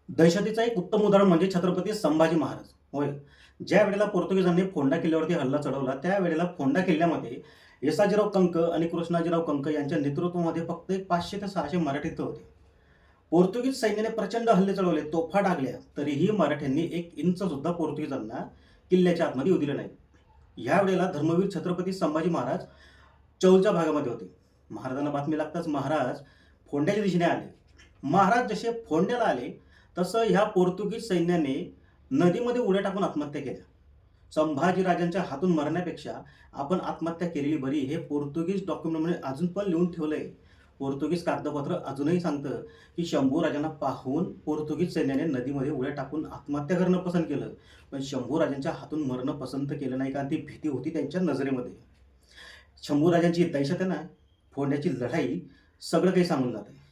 दहशतीचं एक उत्तम उदाहरण म्हणजे छत्रपती संभाजी महाराज. होय. ज्या वेळेला पोर्तुगीजांनी फोंडा किल्ल्यावरती हल्ला चढवला, त्यावेळेला फोंडा किल्ल्यामध्ये येसाजीराव कंक आणि कृष्णाजीराव कंक यांच्या नेतृत्वामध्ये फक्त एक 500 ते 600 मराठी होते. पोर्तुगीज सैन्याने प्रचंड हल्ले चढवले, तोफा डागल्या, तरीही मराठ्यांनी 1 इंच सुद्धा पोर्तुगीजांना किल्ल्याच्या आतमध्ये येऊ दिले नाही. यावेळेला धर्मवीर छत्रपती संभाजी महाराज चौलच्या भागामध्ये होते. महाराजांना बातमी लागताच महाराज फोंड्याच्या दिशेने आले. महाराज जसे फोंड्याला आले, तसं ह्या पोर्तुगीज सैन्याने नदीमध्ये उड्या टाकून आत्महत्या केल्या. संभाजीराजांच्या हातून मरण्यापेक्षा आपण आत्महत्या केलेली बरी, हे पोर्तुगीज डॉक्युमेंटमध्ये अजून पण लिहून ठेवलंय. पोर्तुगीज कागदपत्र अजूनही सांगतं की शंभूराजांना पाहून पोर्तुगीज सैन्याने नदीमध्ये उड्या टाकून आत्महत्या करणं पसंत केलं, पण शंभूराजांच्या हातून मरणं पसंत केलं नाही, कारण ती भीती होती त्यांच्या नजरेमध्ये. शंभूराजांची दहशत आहे ना, फोंड्याची लढाई सगळं काही सांगून जाते.